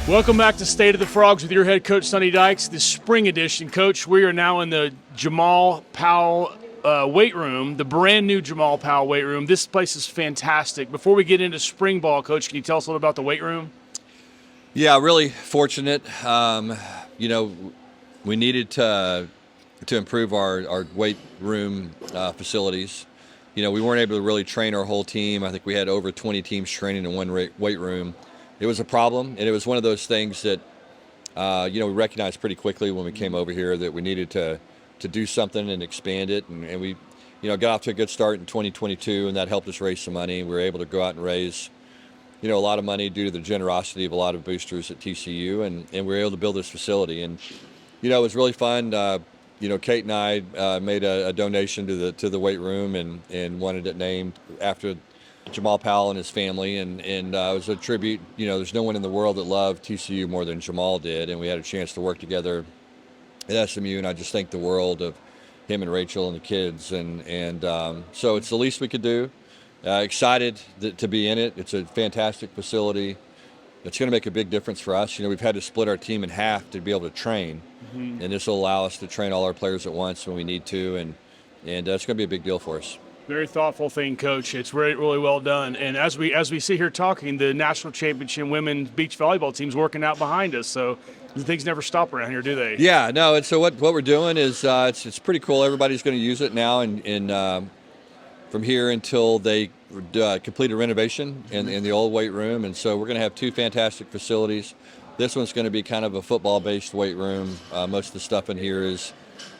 Welcome back to State of the Frogs with your head coach, Sonny Dykes, the spring edition. Coach, we are now in the Jamal Powell weight room, the brand new Jamal Powell weight room. This place is fantastic. Before we get into spring ball, Coach, can you tell us a little about the weight room? Yeah, really fortunate. We needed to improve our weight room facilities. We weren't able to really train our whole team. I think we had over 20 teams training in one weight room. It was a problem, and it was one of those things that we recognized pretty quickly when we came over here that we needed to do something and expand it. And we got off to a good start in 2022, and that helped us raise some money. We were able to go out and raise a lot of money due to the generosity of a lot of boosters at TCU, and we were able to build this facility. And it was really fun. Kate and I made a donation to the weight room and wanted it named after Jamal Powell and his family, and it was a tribute. There's no one in the world that loved TCU more than Jamal did, and we had a chance to work together at SMU, and I just think the world of him and Rachel and the kids, and so it's the least we could do. Excited to be in it. It's a fantastic facility. It's going to make a big difference for us. We've had to split our team in half to be able to train, and this will allow us to train all our players at once when we need to, and it's going to be a big deal for us. Very thoughtful thing, Coach. It's really, really well done. And as we sit here talking, the national championship women's beach volleyball team's working out behind us. So things never stop around here, do they? Yeah, no. And so what we're doing is it's pretty cool. Everybody's going to use it now, and from here until they complete a renovation in the old weight room. And so we're going to have two fantastic facilities. This one's going to be kind of a football-based weight room. Most of the stuff in here is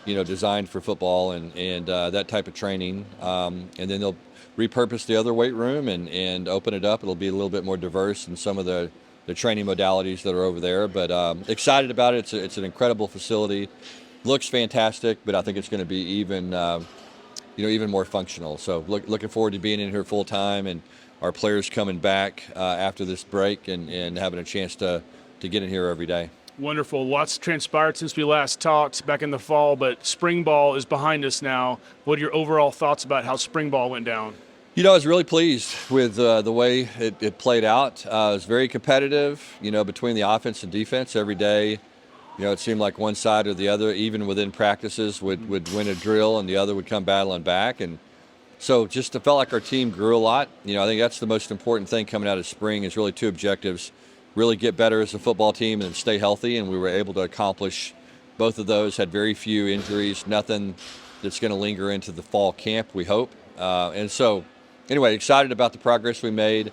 designed for football and that type of training. And then they'll repurpose the other weight room and open it up. It'll be a little bit more diverse in some of the training modalities that are over there. But excited about it. It's an incredible facility. Looks fantastic, but I think it's going to be even more functional. So looking forward to being in here full time, and our players coming back after this break and having a chance to get in here every day. Wonderful. Lots transpired since we last talked back in the fall, but spring ball is behind us now. What are your overall thoughts about how spring ball went down? I was really pleased with the way it played out. It was very competitive, between the offense and defense every day. It seemed like one side or the other, even within practices, would win a drill and the other would come battling back. And so just it felt like our team grew a lot. I think that's the most important thing coming out of spring is really two objectives. Really get better as a football team and stay healthy, and we were able to accomplish both of those. Had very few injuries, nothing that's going to linger into the fall camp, we hope. And so, anyway, excited about the progress we made.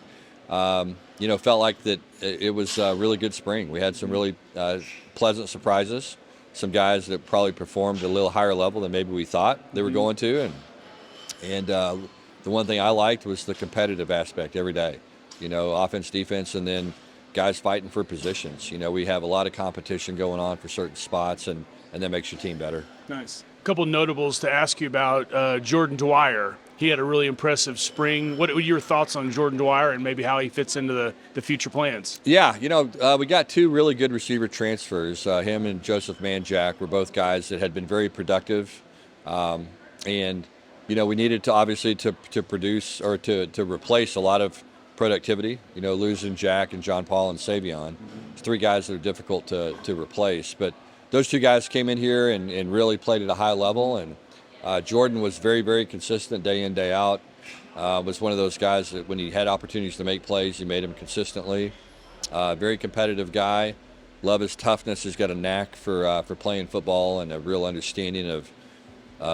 Felt like that it was a really good spring. We had some really pleasant surprises, some guys that probably performed at a little higher level than maybe we thought they were going to. And the one thing I liked was the competitive aspect every day, offense, defense, and then guys fighting for positions. We have a lot of competition going on for certain spots, and that makes your team better. Nice. A couple notables to ask you about. Jordan Dwyer. He had a really impressive spring. What were your thoughts on Jordan Dwyer and maybe how he fits into the future plans? Yeah, we got two really good receiver transfers. Him and Joseph Manjack were both guys that had been very productive. And we needed to obviously to produce or to replace a lot of productivity, losing Jack and John Paul and Savion. It's three guys that are difficult to replace. But those two guys came in here and really played at a high level. And Jordan was very, very consistent day in, day out. Was one of those guys that when he had opportunities to make plays, he made them consistently. Very competitive guy. Love his toughness. He's got a knack for playing football and a real understanding of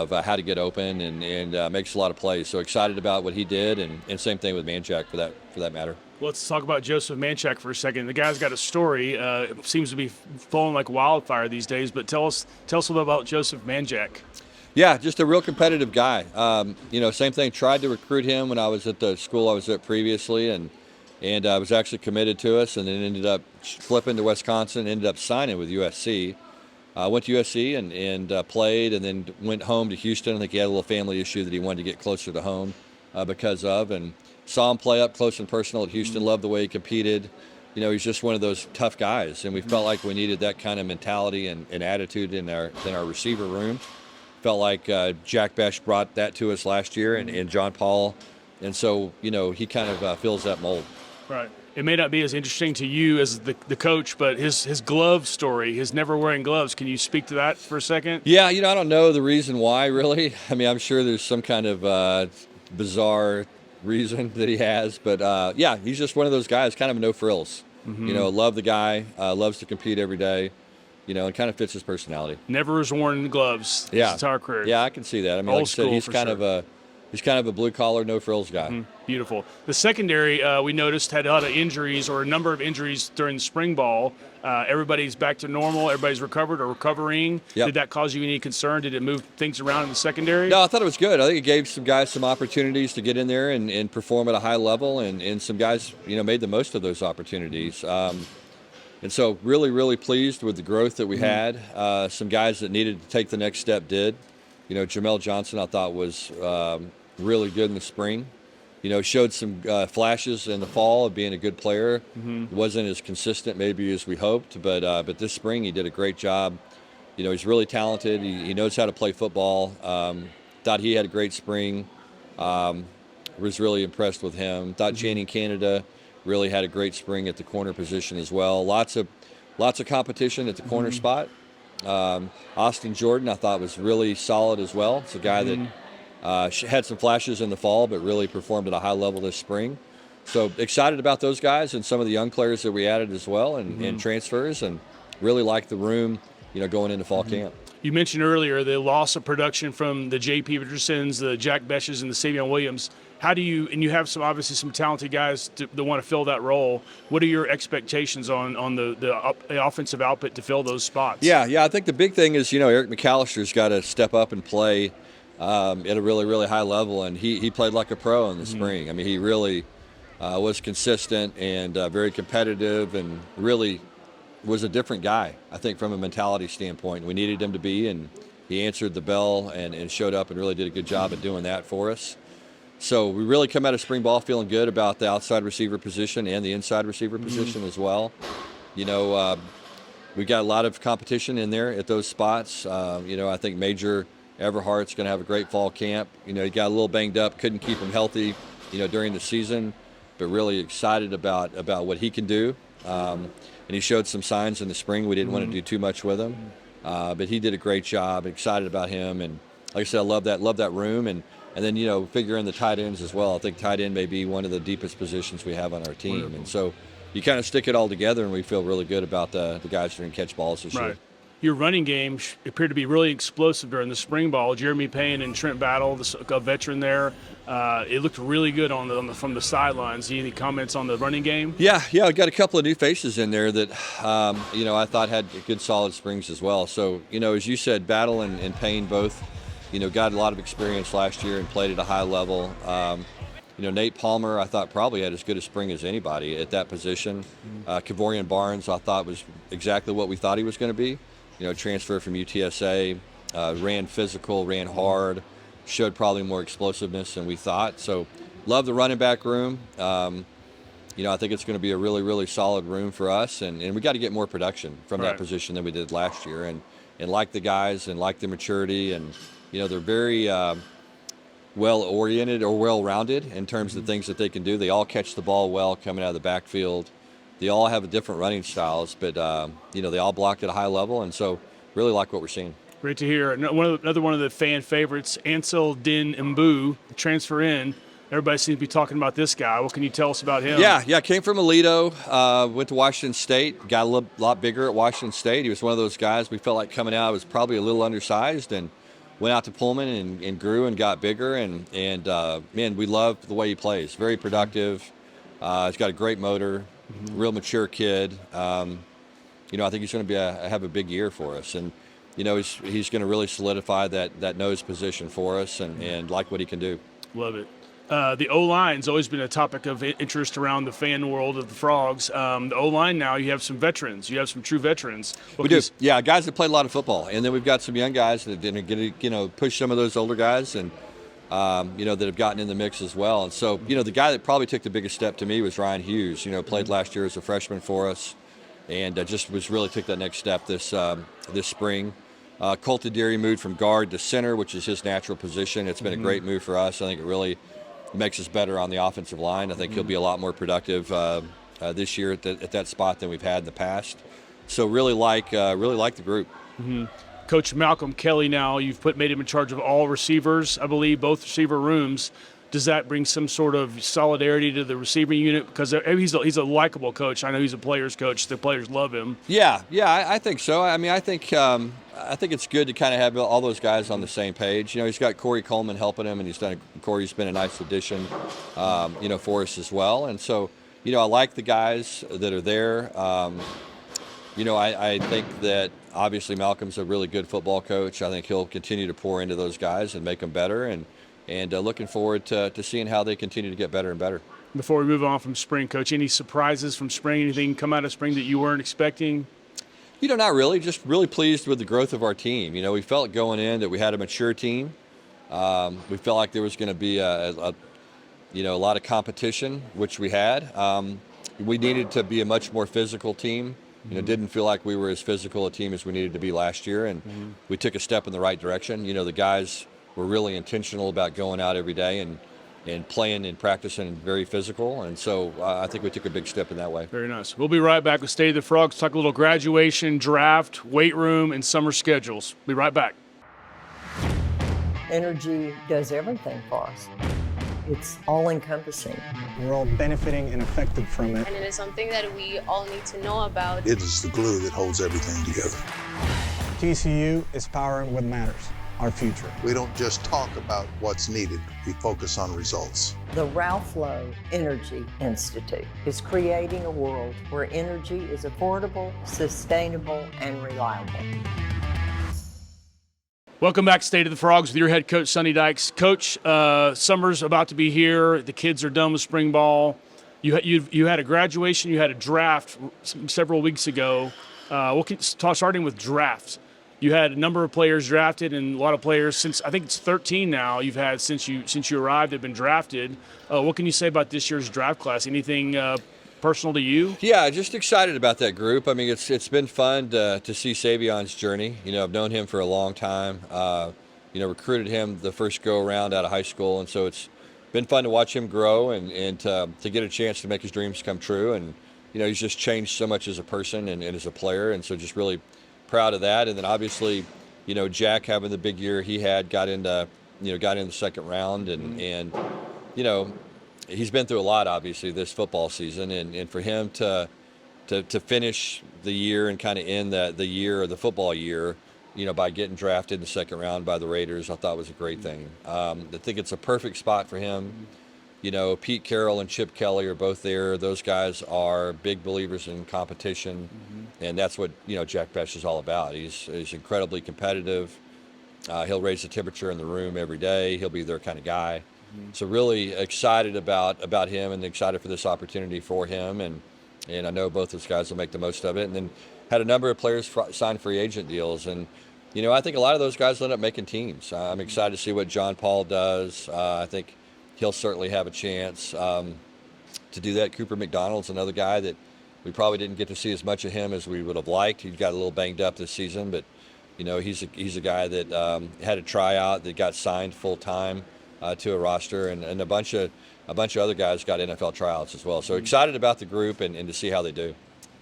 how to get open and makes a lot of plays. So excited about what he did, and same thing with Manchak for that matter. Let's talk about Joseph Manchak for a second. The guy's got a story. It seems to be flowing like wildfire these days. But tell us a little bit about Joseph Manchak. Yeah, just a real competitive guy. Same thing. Tried to recruit him when I was at the school I was at previously, and was actually committed to us, and then ended up flipping to Wisconsin. Ended up signing with USC. Went to USC and played, and then went home to Houston. I think he had a little family issue that he wanted to get closer to home because of, and saw him play up close and personal at Houston. Loved the way he competed. He's just one of those tough guys, and we felt like we needed that kind of mentality and attitude in our receiver room. Felt like Jack Besh brought that to us last year, and John Paul, and so he kind of fills that mold. Right. It may not be as interesting to you as the coach, but his glove story, his never wearing gloves. Can you speak to that for a second? Yeah, I don't know the reason why, really. I mean, I'm sure there's some kind of bizarre reason that he has, but yeah, he's just one of those guys, kind of no frills. Love the guy, loves to compete every day, and kind of fits his personality. Never has worn gloves his entire career. Yeah, I can see that. I mean, Old like I said, school he's for kind sure. of a blue collar, no frills guy. Beautiful. The secondary, we noticed, had a lot of injuries or a number of injuries during the spring ball. Everybody's back to normal. Everybody's recovered or recovering. Yep. Did that cause you any concern? Did it move things around in the secondary? No, I thought it was good. I think it gave some guys some opportunities to get in there and perform at a high level, and some guys, made the most of those opportunities. And so really, really pleased with the growth that we had. Some guys that needed to take the next step did. Jamal Johnson, I thought, was really good in the spring. Showed some flashes in the fall of being a good player. Wasn't as consistent maybe as we hoped, but this spring he did a great job. He's really talented. He knows how to play football. Thought he had a great spring. Was really impressed with him. Thought Channing Canada really had a great spring at the corner position as well. Lots of competition at the corner spot. Austin Jordan, I thought, was really solid as well. It's a guy that had some flashes in the fall, but really performed at a high level this spring. So excited about those guys and some of the young players that we added as well, and transfers, and really like the room, going into fall camp. You mentioned earlier the loss of production from the J.P. Richardsons, the Jack Beshes, and the Savion Williams. How do you, and you have obviously some talented guys that want to fill that role. What are your expectations on the offensive output to fill those spots? Yeah, I think the big thing is, Eric McAllister's got to step up and play at a really, really high level, and he played like a pro in the spring. I mean, he really was consistent and very competitive, and really was a different guy, I think, from a mentality standpoint. We needed him to be, and he answered the bell and showed up and really did a good job at doing that for us. So we really come out of spring ball feeling good about the outside receiver position and the inside receiver position as well. We got a lot of competition in there at those spots. I think Major Everhart's going to have a great fall camp. He got a little banged up, couldn't keep him healthy, during the season, but really excited about what he can do. And he showed some signs in the spring. We didn't want to do too much with him, but he did a great job. Excited about him, and like I said, I love that room, and then figure in the tight ends as well. I think tight end may be one of the deepest positions we have on our team. Wonderful. And so you kind of stick it all together, and we feel really good about the guys who can catch balls this year. Your running game appeared to be really explosive during the spring ball. Jeremy Payne and Trent Battle, a veteran there, it looked really good from the sidelines. Any comments on the running game? Yeah, I got a couple of new faces in there that I thought had good solid springs as well. So as you said, Battle and Payne both got a lot of experience last year and played at a high level. Nate Palmer, I thought, probably had as good a spring as anybody at that position. Kevorian Barnes, I thought, was exactly what we thought he was going to be. Transfer from UTSA, ran physical, ran hard, showed probably more explosiveness than we thought. So love the running back room. I think it's going to be a really, really solid room for us, and we got to get more production from that position than we did last year, and like the guys and like the maturity, and they're very well-oriented or well-rounded in terms of the things that they can do. They all catch the ball well coming out of the backfield. They all have different running styles, but they all block at a high level, and so really like what we're seeing. Great to hear. Another one of the fan favorites, Ansel Din Mbu, transfer in. Everybody seems to be talking about this guy. What can you tell us about him? Yeah. Came from Aledo, went to Washington State, got a lot bigger at Washington State. He was one of those guys we felt like coming out was probably a little undersized, and went out to Pullman and grew and got bigger. And man, we love the way he plays. Very productive. He's got a great motor. Real mature kid. I think he's going to have a big year for us, and he's going to really solidify that nose position for us, and like what he can do. Love it. The O-line's always been a topic of interest around the fan world of the Frogs. The O-line now, you have some veterans. You have some true veterans. We do. Yeah, guys that played a lot of football, and then we've got some young guys that are going to push some of those older guys, and that have gotten in the mix as well. And so, the guy that probably took the biggest step to me was Ryan Hughes. Played last year as a freshman for us, and just really took that next step this spring. Colton Deary moved from guard to center, which is his natural position. It's been a great move for us. I think it really makes us better on the offensive line. I think he'll be a lot more productive this year at that spot than we've had in the past. So really like the group. Coach Malcolm Kelly, now you've made him in charge of all receivers, I believe, both receiver rooms. Does that bring some sort of solidarity to the receiving unit? Because he's a likable coach. I know he's a players coach. The players love him. Yeah, I think so. I mean, I think it's good to kind of have all those guys on the same page. You know, he's got Corey Coleman helping him, and Corey's been a nice addition, for us as well. And so, I like the guys that are there. I think that obviously Malcolm's a really good football coach. I think he'll continue to pour into those guys and make them better. And looking forward to seeing how they continue to get better and better. Before we move on from spring, Coach, any surprises from spring? Anything come out of spring that you weren't expecting? Not really. Just really pleased with the growth of our team. We felt going in that we had a mature team. We felt like there was going to be a lot of competition, which we had. We needed to be a much more physical team. Didn't feel like we were as physical a team as we needed to be last year, and we took a step in the right direction. The guys were really intentional about going out every day and playing and practicing very physical. And so I think we took a big step in that way. Very nice. We'll be right back with State of the Frogs, talk a little graduation, draft, weight room, and summer schedules. Be right back. Energy does everything for us. It's all-encompassing. We're all benefiting and affected from it. And it is something that we all need to know about. It is the glue that holds everything together. TCU is powering what matters. Our future. We don't just talk about what's needed, we focus on results. The Ralph Lowe Energy Institute is creating a world where energy is affordable, sustainable, and reliable. Welcome back to State of the Frogs with your head coach, Sonny Dykes. Coach, summer's about to be here. The kids are done with spring ball. You had a graduation, you had a draft several weeks ago. Starting with drafts. You had a number of players drafted, and a lot of players since I think it's 13 now. You've had since you arrived have been drafted. What can you say about this year's draft class? Anything personal to you? Yeah, just excited about that group. I mean, it's been fun to see Savion's journey. I've known him for a long time. Recruited him the first go around out of high school, and so it's been fun to watch him grow and to get a chance to make his dreams come true. And he's just changed so much as a person and as a player, and so just really proud of that. And then obviously, Jack having the big year he had, got in the second round, and he's been through a lot obviously this football season, and for him to finish the year and kind of end the year or the football year, by getting drafted in the second round by the Raiders, I thought was a great thing. I think it's a perfect spot for him. Pete Carroll and Chip Kelly are both there. Those guys are big believers in competition, and that's what Jack Bech is all about. He's incredibly competitive. He'll raise the temperature in the room every day. He'll be their kind of guy. So really excited about him, and excited for this opportunity for him, and I know both those guys will make the most of it. And then had a number of players sign free agent deals, and I think a lot of those guys will end up making teams. I'm excited to see what John Paul does. I think he'll certainly have a chance to do that. Cooper McDonald's another guy that we probably didn't get to see as much of him as we would have liked. He got a little banged up this season, but he's a guy that had a tryout that got signed full time to a roster, and a bunch of other guys got NFL tryouts as well. So excited about the group and to see how they do.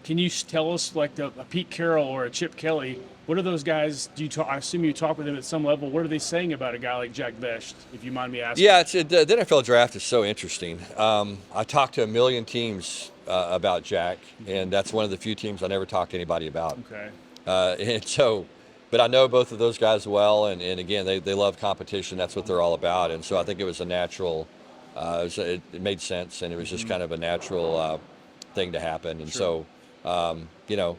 Can you tell us, like a Pete Carroll or a Chip Kelly, what are those guys? I assume you talk with them at some level. What are they saying about a guy like Jack Bech, if you mind me asking? Yeah, the NFL draft is so interesting. I talked to a million teams about Jack, and that's one of the few teams I never talked to anybody about. Okay. And so, but I know both of those guys well, and again, they love competition. That's what they're all about. And so I think it was a natural, it made sense, and it was just kind of a natural thing to happen. And Sure. So,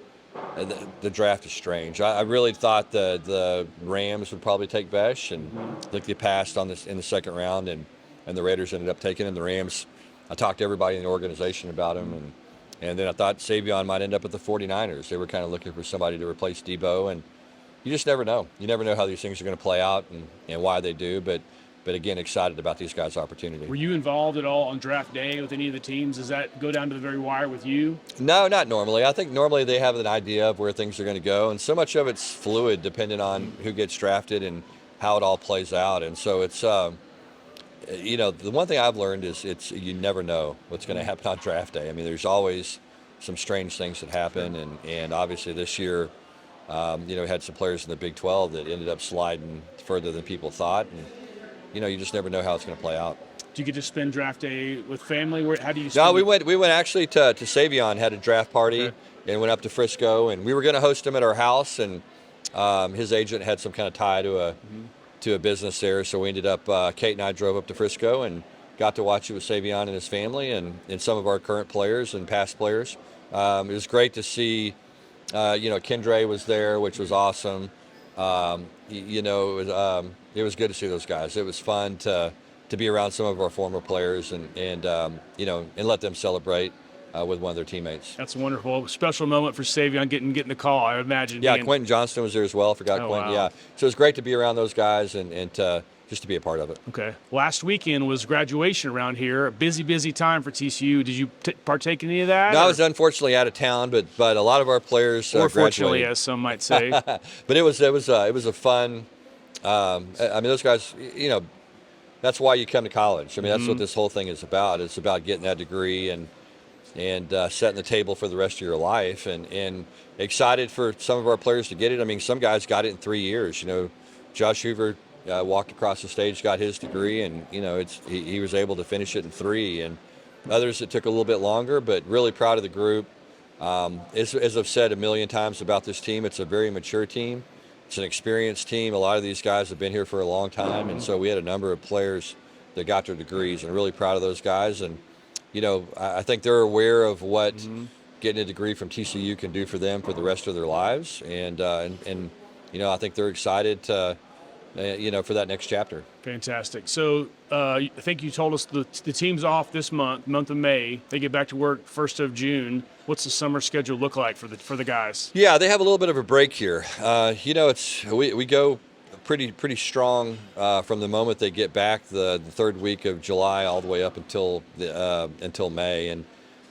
the draft is strange. I really thought the Rams would probably take Bech, and I think they passed on this in the second round, and the Raiders ended up taking him. The Rams, I talked to everybody in the organization about him, and then I thought Savion might end up at the 49ers. They were kind of looking for somebody to replace Debo, and you just never know. You never know how these things are going to play out and why they do, but again, excited about these guys' opportunity. Were you involved at all on draft day with any of the teams? Does that go down to the very wire with you? No, not normally. I think normally they have an idea of where things are going to go, and so much of it's fluid depending on who gets drafted and how it all plays out. And so it's, the one thing I've learned is you never know what's going to happen on draft day. I mean, there's always some strange things that happen, and obviously this year, we had some players in the Big 12 that ended up sliding further than people thought, and you just never know how it's going to play out. Do you get to spend draft day with family? How do you? No, we went actually to Savion, had a draft party, and went up to Frisco, and we were going to host him at our house, and his agent had some kind of tie to a business there, so we ended up. Kate and I drove up to Frisco and got to watch it with Savion and his family, and some of our current players and past players. It was great to see. Kendra was there, which was awesome. It was good to see those guys. It was fun to be around some of our former players and let them celebrate with one of their teammates. That's a wonderful, special moment for Savion getting the call, I would imagine. Yeah, Quentin Johnston was there as well. I forgot Quentin. Wow. Yeah, so it was great to be around those guys and just to be a part of it. Okay. Last weekend was graduation around here. A busy time for TCU. Did you partake in any of that? No, I was unfortunately out of town, but a lot of our players or fortunately, graduated. as some might say. But it was a fun. Those guys. That's why you come to college. I mean, that's what this whole thing is about. It's about getting that degree and setting the table for the rest of your life. And excited for some of our players to get it. I mean, some guys got it in 3 years. Josh Hoover. Walked across the stage, got his degree, and he was able to finish it in 3. And others it took a little bit longer, but really proud of the group. As I've said a million times about this team, it's a very mature team. It's an experienced team. A lot of these guys have been here for a long time, and so we had a number of players that got their degrees, and really proud of those guys. And I think they're aware of what getting a degree from TCU can do for them for the rest of their lives, and I think they're excited to. For that next chapter. Fantastic. So I think you told us the team's off this month of May. They get back to work 1st of June. What's the summer schedule look like for the guys? Yeah, they have a little bit of a break here. We go pretty strong from the moment they get back the third week of July all the way up until May, and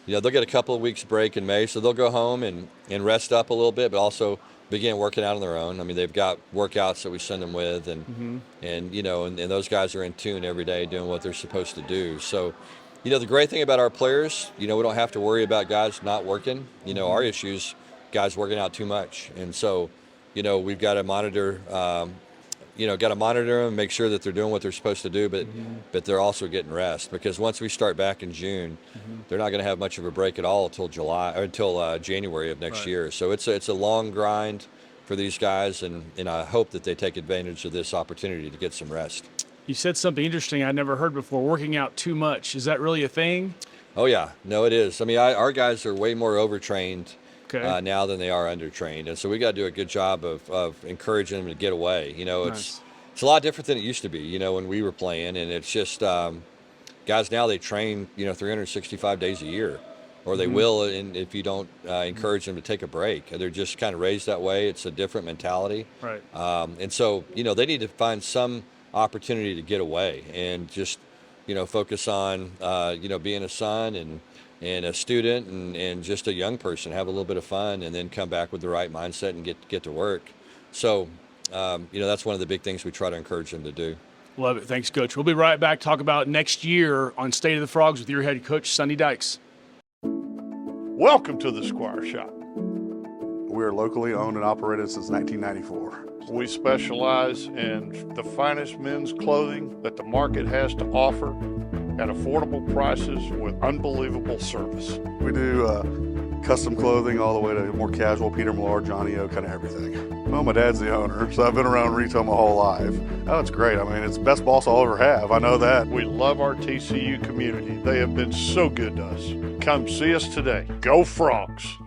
they'll get a couple of weeks break in May, so they'll go home and rest up a little bit, but also begin working out on their own. I mean, they've got workouts that we send them with, and those guys are in tune every day doing what they're supposed to do. So, the great thing about our players, we don't have to worry about guys not working. Our issues, guys working out too much, and so, we've got to monitor. Them, make sure that they're doing what they're supposed to do, but they're also getting rest, because once we start back in June, they're not going to have much of a break at all until January of next year. So it's a long grind for these guys, and I hope that they take advantage of this opportunity to get some rest. You said something interesting I'd never heard before, working out too much. Is that really a thing? Oh, yeah. No, it is. I mean, our guys are way more overtrained now than they are undertrained. And so we got to do a good job of encouraging them to get away. It's a lot different than it used to be, when we were playing. And it's just guys now, they train, 365 days a year, or they will if you don't encourage them to take a break. They're just kind of raised that way. It's a different mentality. Right. And so, they need to find some opportunity to get away and just, focus on, being a son and a student and just a young person, have a little bit of fun, and then come back with the right mindset and get to work. So, that's one of the big things we try to encourage them to do. Love it. Thanks, Coach. We'll be right back, talk about next year on State of the Frogs with your head coach, Sonny Dykes. Welcome to the Squire Shop. We are locally owned and operated since 1994. We specialize in the finest men's clothing that the market has to offer at affordable prices with unbelievable service. We do custom clothing all the way to more casual, Peter Millar, Johnny O, kind of everything. Well, my dad's the owner, so I've been around retail my whole life. Oh, it's great. I mean, it's the best boss I'll ever have. I know that. We love our TCU community. They have been so good to us. Come see us today. Go Frogs!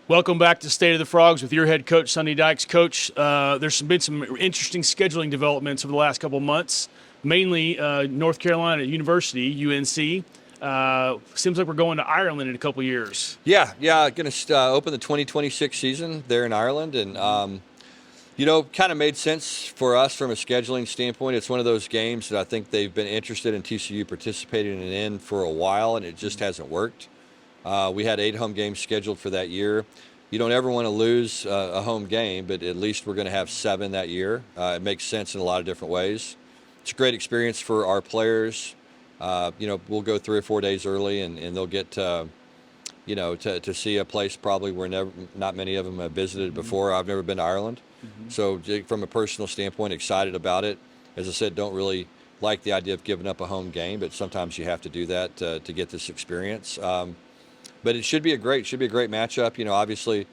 Welcome back to State of the Frogs with your head coach, Sonny Dykes. Coach, there's been some interesting scheduling developments over the last couple of months, mainly North Carolina University, UNC. Seems like we're going to Ireland in a couple of years. Yeah, going to open the 2026 season there in Ireland, and kind of made sense for us from a scheduling standpoint. It's one of those games that I think they've been interested in TCU participating in for a while, and it just hasn't worked. We had 8 home games scheduled for that year. You don't ever want to lose a home game, but at least we're going to have 7 that year. It makes sense in a lot of different ways. it's a great experience for our players. We'll go 3 or 4 days early, and they'll get to see a place probably where not many of them have visited before. I've never been to Ireland. So from a personal standpoint, excited about it. As I said, don't really like the idea of giving up a home game, but sometimes you have to do that to get this experience. But it should be a great matchup. Obviously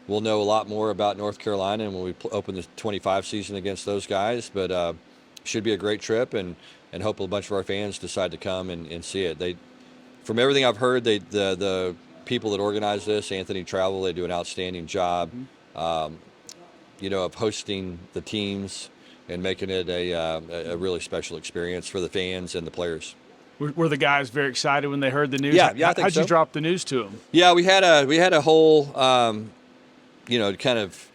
we'll know a lot more about North Carolina when we open the 25 season against those guys, but should be a great trip, and hope a bunch of our fans decide to come and see it. From everything I've heard, the people that organize this, Anthony Travel, they do an outstanding job, of hosting the teams and making it a really special experience for the fans and the players. Were the guys very excited when they heard the news? Yeah, I think How'd so. you drop the news to them? Yeah, we had a whole, kind of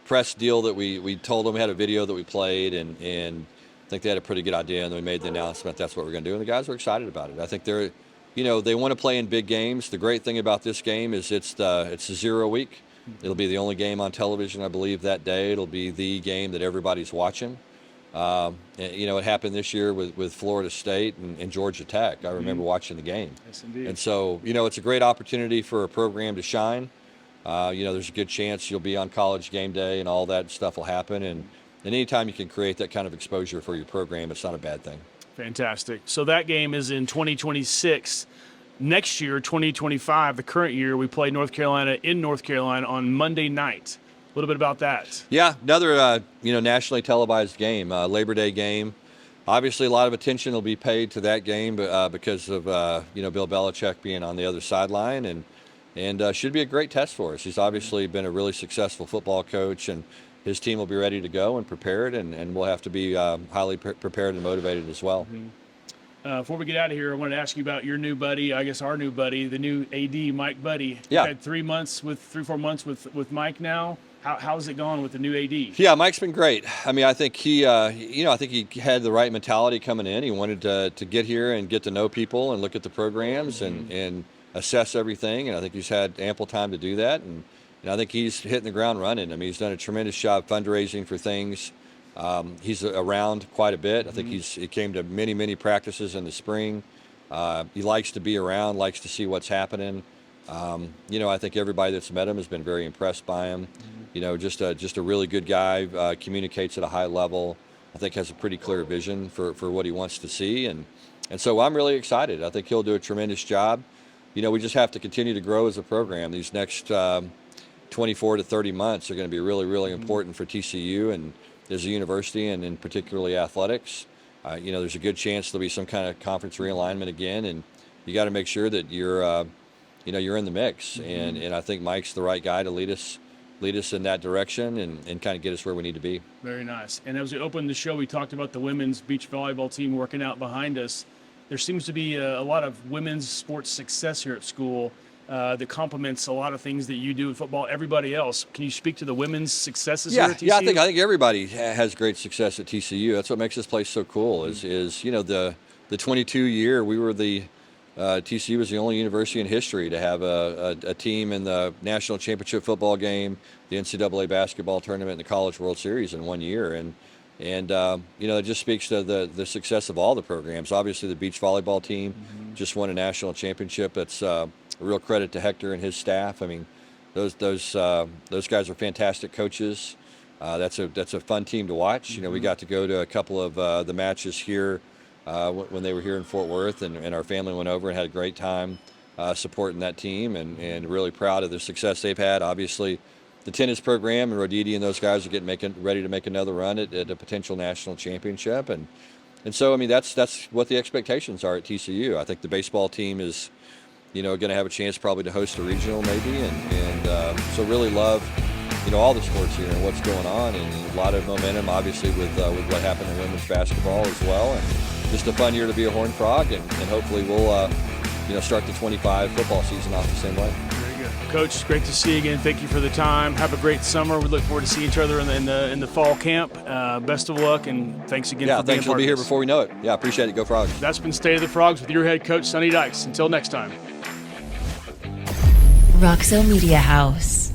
press deal that we told them. We had a video that we played, and I think they had a pretty good idea, and we made the announcement that's what we're going to do, and the guys were excited about it. I think they want to play in big games. The great thing about this game is it's a 0 week. It'll be the only game on television, I believe, that day. It'll be the game that everybody's watching. It happened this year with Florida State and Georgia Tech. I remember watching the game. Yes, indeed. And so, it's a great opportunity for a program to shine. There's a good chance you'll be on College game day and all that stuff will happen. And anytime you can create that kind of exposure for your program, it's not a bad thing. Fantastic. So that game is in 2026. Next year, 2025, the current year, we play North Carolina in North Carolina on Monday night. A little bit about that. Yeah, another nationally televised game, Labor Day game. Obviously, a lot of attention will be paid to that game, because of Bill Belichick being on the other sideline, and should be a great test for us. He's obviously been a really successful football coach, and his team will be ready to go and prepared, and we'll have to be highly prepared and motivated as well. Before we get out of here, I wanted to ask you about your new buddy, I guess our new buddy, the new AD, Mike Buddy. Yeah. You've had 3 or 4 months with Mike now. How's it gone with the new AD? Yeah, Mike's been great. I mean, I think he had the right mentality coming in. He wanted to get here and get to know people and look at the programs and assess everything. And I think he's had ample time to do that. And I think he's hitting the ground running. I mean, he's done a tremendous job fundraising for things. He's around quite a bit. I think he came to many practices in the spring. He likes to be around, likes to see what's happening. I think everybody that's met him has been very impressed by him. Just a really good guy, communicates at a high level. I think has a pretty clear vision for what he wants to see. And so I'm really excited. I think he'll do a tremendous job. We just have to continue to grow as a program. These next 24 to 30 months are going to be really important for TCU and as a university, and in particularly athletics. There's a good chance there'll be some kind of conference realignment again, and you got to make sure that you're in the mix. And I think Mike's the right guy to lead us in that direction and kind of get us where we need to be. Very nice. And as we opened the show, we talked about the women's beach volleyball team working out behind us. There seems to be a lot of women's sports success here at school that complements a lot of things that you do in football, everybody else. Can you speak to the women's successes here at TCU? Yeah, I think everybody has great success at TCU. That's what makes this place so cool is the 22 year we were TCU was the only university in history to have a team in the national championship football game, the NCAA basketball tournament, and the College World Series in 1 year. And it just speaks to the success of all the programs. Obviously, the beach volleyball team just won a national championship. That's a real credit to Hector and his staff. I mean, those guys are fantastic coaches. That's a fun team to watch. We got to go to a couple of the matches here when they were here in Fort Worth, and our family went over and had a great time supporting that team, and really proud of the success they've had. Obviously, the tennis program and Roditi and those guys are ready to make another run at a potential national championship, and so I mean that's what the expectations are at TCU. I think the baseball team is going to have a chance probably to host a regional maybe, and so really love all the sports here and what's going on, and a lot of momentum obviously with what happened in women's basketball as well, and just a fun year to be a Horned Frog, and hopefully we'll start the 25 football season off the same way. Very good, Coach. It's great to see you again. Thank you for the time. Have a great summer. We look forward to seeing each other in the fall camp. Best of luck, and thanks again. For being thanks. We'll be here before we know it. Yeah, appreciate it. Go Frogs. That's been State of the Frogs with your head coach Sonny Dykes. Until next time. Roxo Media House.